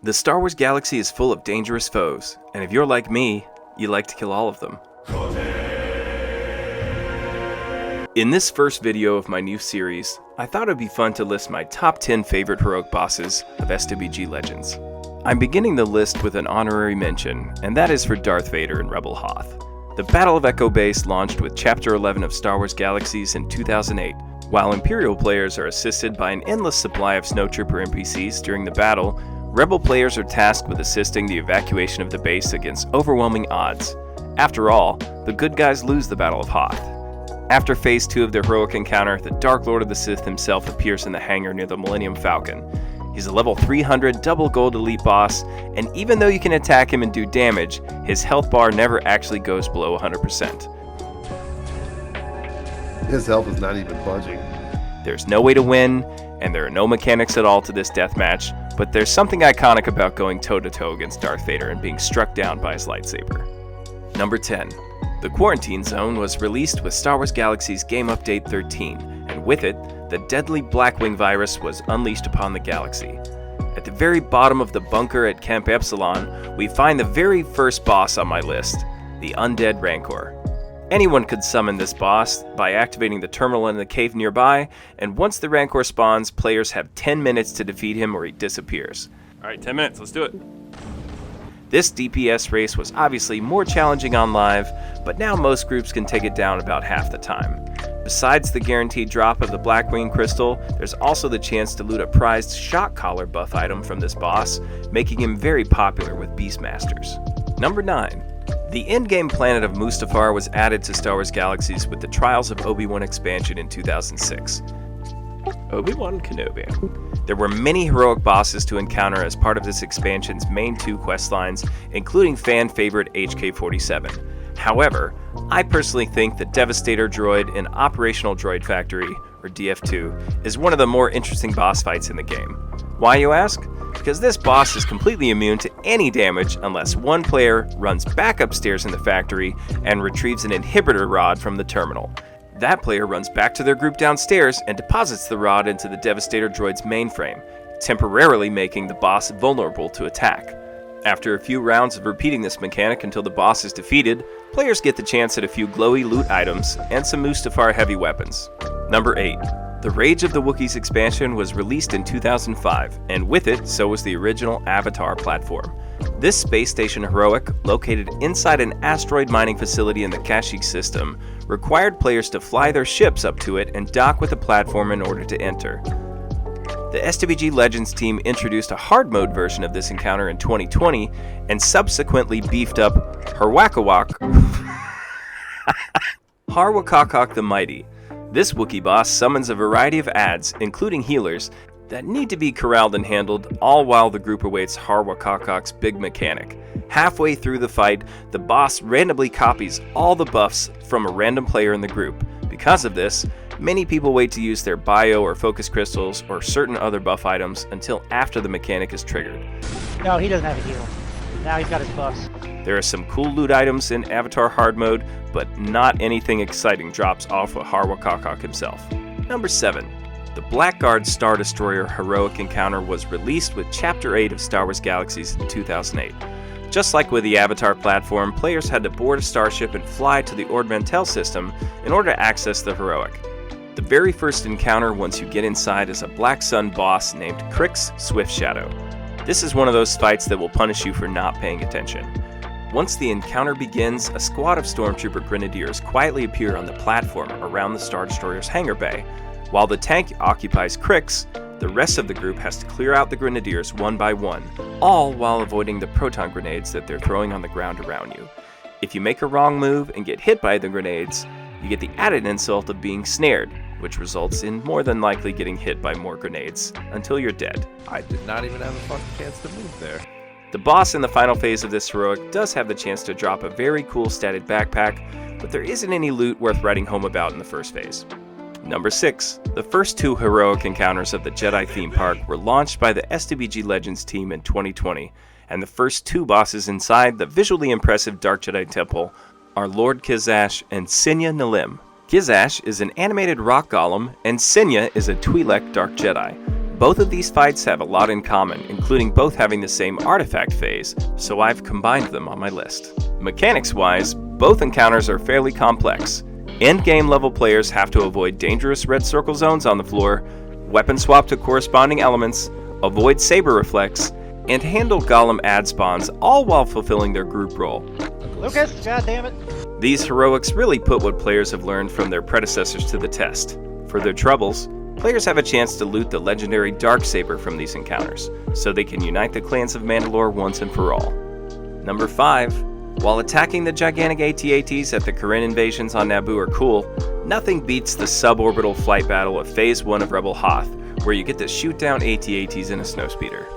The Star Wars galaxy is full of dangerous foes, and if you're like me, you like to kill all of them. In this first video of my new series, I thought it'd be fun to list my top 10 favorite heroic bosses of SWG Legends. I'm beginning the list with an honorary mention, and that is for Darth Vader and Rebel Hoth. The Battle of Echo Base launched with Chapter 11 of Star Wars Galaxies in 2008. While Imperial players are assisted by an endless supply of snowtrooper NPCs during the battle, Rebel players are tasked with assisting the evacuation of the base against overwhelming odds. After all, the good guys lose the Battle of Hoth. After Phase 2 of the heroic encounter, the Dark Lord of the Sith himself appears in the hangar near the Millennium Falcon. He's a level 300 double gold elite boss, and even though you can attack him and do damage, his health bar never actually goes below 100%. His health is not even budging. There's no way to win, and there are no mechanics at all to this deathmatch, but there's something iconic about going toe-to-toe against Darth Vader and being struck down by his lightsaber. Number 10. The Quarantine Zone was released with Star Wars Galaxy's Game Update 13, and with it, the deadly Blackwing virus was unleashed upon the galaxy. At the very bottom of the bunker at Camp Epsilon, we find the very first boss on my list, the Undead Rancor. Anyone could summon this boss by activating the terminal in the cave nearby, and once the Rancor spawns, players have 10 minutes to defeat him or he disappears. Alright, 10 minutes, let's do it. This DPS race was obviously more challenging on live, but now most groups can take it down about half the time. Besides the guaranteed drop of the Blackwing crystal, there's also the chance to loot a prized shock collar buff item from this boss, making him very popular with Beastmasters. Number 9. The endgame planet of Mustafar was added to Star Wars Galaxies with the Trials of Obi-Wan expansion in 2006. Obi-Wan Kenobi. There were many heroic bosses to encounter as part of this expansion's main 2 questlines, including fan favorite HK-47. However, I personally think that Devastator Droid in Operational Droid Factory, or DF2, is one of the more interesting boss fights in the game. Why, you ask? Because this boss is completely immune to any damage unless one player runs back upstairs in the factory and retrieves an inhibitor rod from the terminal. That player runs back to their group downstairs and deposits the rod into the Devastator Droid's mainframe, temporarily making the boss vulnerable to attack. After a few rounds of repeating this mechanic until the boss is defeated, players get the chance at a few glowy loot items and some Mustafar heavy weapons. Number 8. The Rage of the Wookiees expansion was released in 2005, and with it, so was the original Avatar platform. This space station heroic, located inside an asteroid mining facility in the Kashyyyk system, required players to fly their ships up to it and dock with the platform in order to enter. The SWG Legends team introduced a hard mode version of this encounter in 2020, and subsequently beefed up Harwakokok the Mighty. This Wookiee boss summons a variety of adds, including healers, that need to be corralled and handled, all while the group awaits Harwakokok's big mechanic. Halfway through the fight, the boss randomly copies all the buffs from a random player in the group. Because of this, many people wait to use their bio or focus crystals or certain other buff items until after the mechanic is triggered. No, he doesn't have a heal. Now he's got his buffs. There are some cool loot items in Avatar hard mode, but not anything exciting drops off of Harwakokok himself. Number 7. The Blackguard Star Destroyer heroic encounter was released with Chapter 8 of Star Wars Galaxies in 2008. Just like with the Avatar platform, players had to board a starship and fly to the Ord Mantell system in order to access the heroic. The very first encounter once you get inside is a Black Sun boss named Krix Swiftshadow. This is one of those fights that will punish you for not paying attention. Once the encounter begins, a squad of Stormtrooper Grenadiers quietly appear on the platform around the Star Destroyer's hangar bay. While the tank occupies Krix, the rest of the group has to clear out the Grenadiers one by one, all while avoiding the proton grenades that they're throwing on the ground around you. If you make a wrong move and get hit by the grenades, you get the added insult of being snared, which results in more than likely getting hit by more grenades until you're dead. I did not even have a fucking chance to move there. The boss in the final phase of this heroic does have the chance to drop a very cool statted backpack, but there isn't any loot worth writing home about in the first phase. Number 6. The first 2 heroic encounters of the Jedi theme park were launched by the SWG Legends team in 2020, and the first 2 bosses inside the visually impressive Dark Jedi Temple are Lord Kizash and Sinya Nilim. Kizash is an animated rock golem, and Sinya is a Twi'lek Dark Jedi. Both of these fights have a lot in common, including both having the same artifact phase, so I've combined them on my list. Mechanics-wise, both encounters are fairly complex. Endgame level players have to avoid dangerous red circle zones on the floor, weapon swap to corresponding elements, avoid saber reflex, and handle golem ad spawns, all while fulfilling their group role. Lucas, goddammit. These heroics really put what players have learned from their predecessors to the test. For their troubles, players have a chance to loot the legendary Darksaber from these encounters, so they can unite the clans of Mandalore once and for all. Number 5. While attacking the gigantic AT-ATs at the Karen invasions on Naboo are cool, nothing beats the suborbital flight battle of Phase 1 of Rebel Hoth, where you get to shoot down AT-ATs in a snowspeeder.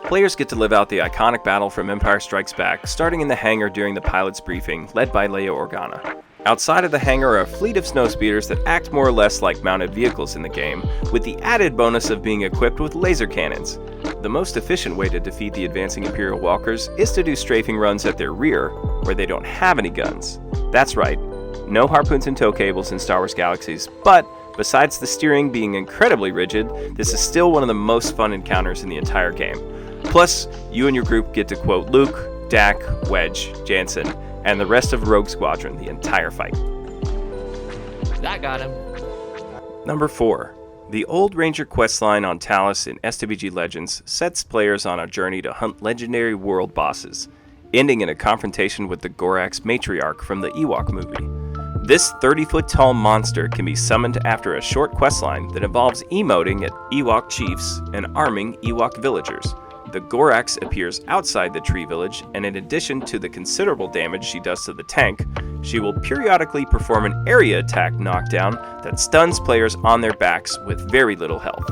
Players get to live out the iconic battle from Empire Strikes Back, starting in the hangar during the pilot's briefing, led by Leia Organa. Outside of the hangar are a fleet of snowspeeders that act more or less like mounted vehicles in the game, with the added bonus of being equipped with laser cannons. The most efficient way to defeat the advancing Imperial walkers is to do strafing runs at their rear, where they don't have any guns. That's right, no harpoons and tow cables in Star Wars Galaxies, but besides the steering being incredibly rigid, this is still one of the most fun encounters in the entire game. Plus, you and your group get to quote Luke, Dak, Wedge, Jansen, and the rest of Rogue Squadron the entire fight. That got him. Number 4. The Old Ranger questline on Talos in SWG Legends sets players on a journey to hunt legendary world bosses, ending in a confrontation with the Gorax Matriarch from the Ewok movie. This 30-foot-tall monster can be summoned after a short questline that involves emoting at Ewok chiefs and arming Ewok villagers. The Gorax appears outside the tree village, and in addition to the considerable damage she does to the tank, she will periodically perform an area attack knockdown that stuns players on their backs with very little health.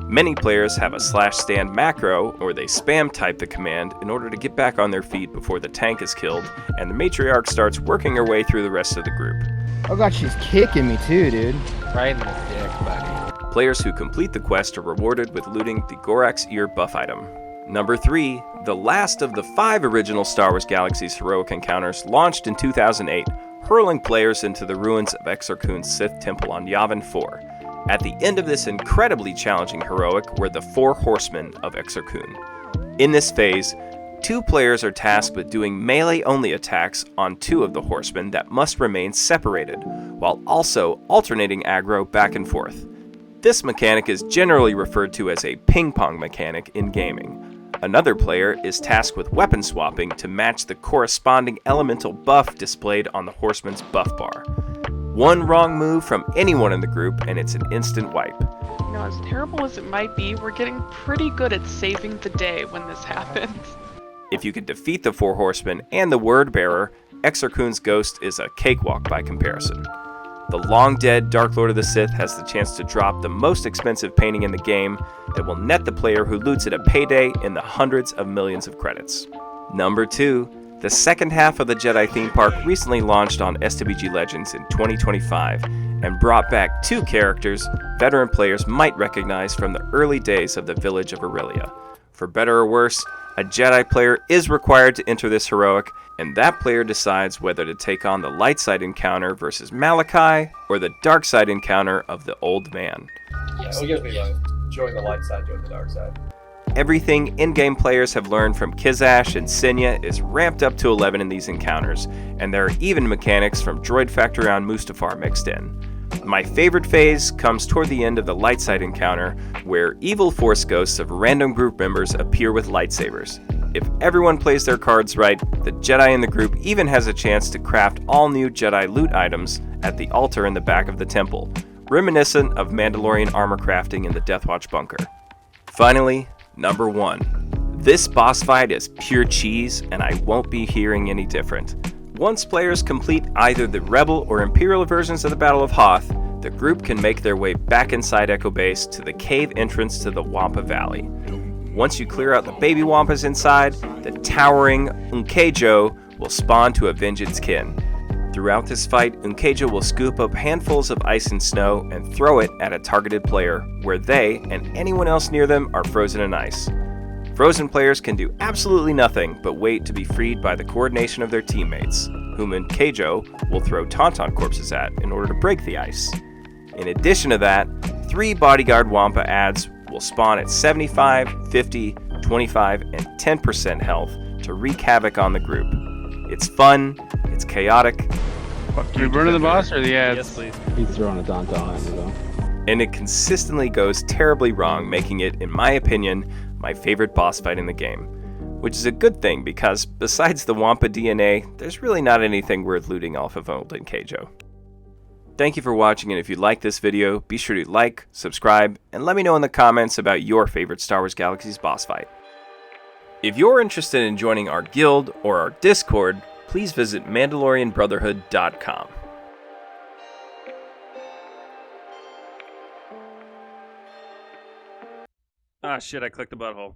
Many players have a /stand macro, or they spam type the command in order to get back on their feet before the tank is killed, and the Matriarch starts working her way through the rest of the group. Oh god, she's kicking me too, dude. Right in the dick, buddy. Players who complete the quest are rewarded with looting the Gorax ear buff item. Number 3, the last of the 5 original Star Wars Galaxies heroic encounters launched in 2008, hurling players into the ruins of Exar Kun's Sith Temple on Yavin 4. At the end of this incredibly challenging heroic were the 4 Horsemen of Exar Kun. In this phase, 2 players are tasked with doing melee-only attacks on 2 of the Horsemen that must remain separated, while also alternating aggro back and forth. This mechanic is generally referred to as a ping-pong mechanic in gaming. Another player is tasked with weapon swapping to match the corresponding elemental buff displayed on the Horseman's buff bar. One wrong move from anyone in the group and it's an instant wipe. You know, as terrible as it might be, we're getting pretty good at saving the day when this happens. If you can defeat the 4 Horsemen and the Word Bearer, Exar Kun's ghost is a cakewalk by comparison. The long-dead Dark Lord of the Sith has the chance to drop the most expensive painting in the game that will net the player who loots it a payday in the hundreds of millions of credits. Number 2, the second half of the Jedi theme park recently launched on SWG Legends in 2025 and brought back 2 characters veteran players might recognize from the early days of the village of Aurelia. For better or worse, a Jedi player is required to enter this heroic, and that player decides whether to take on the light side encounter versus Mellichae or the dark side encounter of the Old Man. Yeah, it'll give me both. Join the light side, join the dark side. Everything in-game players have learned from Kizash and Sinya is ramped up to 11 in these encounters, and there are even mechanics from Droid Factory on Mustafar mixed in. My favorite phase comes toward the end of the light side encounter, where evil force ghosts of random group members appear with lightsabers. If everyone plays their cards right, the Jedi in the group even has a chance to craft all new Jedi loot items at the altar in the back of the temple, reminiscent of Mandalorian armor crafting in the Death Watch bunker. Finally, number 1. This boss fight is pure cheese, and I won't be hearing any different. Once players complete either the Rebel or Imperial versions of the Battle of Hoth, the group can make their way back inside Echo Base to the cave entrance to the Wampa Valley. Once you clear out the baby Wampas inside, the towering Unkajo will spawn to avenge its kin. Throughout this fight, Unkajo will scoop up handfuls of ice and snow and throw it at a targeted player, where they and anyone else near them are frozen in ice. Frozen players can do absolutely nothing but wait to be freed by the coordination of their teammates, whom Unkajo will throw Tauntaun corpses at in order to break the ice. In addition to that, 3 bodyguard Wampa ads will spawn at 75, 50, 25, and 10% health to wreak havoc on the group. It's fun, it's chaotic, Are we burning the boss or the ads? Yes, please. He's throwing a Dante at me though. and it consistently goes terribly wrong, making it, in my opinion, my favorite boss fight in the game. Which is a good thing because, besides the Wampa DNA, there's really not anything worth looting off of old Unkajo. Thank you for watching, and if you like this video, be sure to like, subscribe, and let me know in the comments about your favorite Star Wars Galaxies boss fight. If you're interested in joining our guild or our Discord, please visit MandalorianBrotherhood.com. Ah, shit, I clicked the butthole.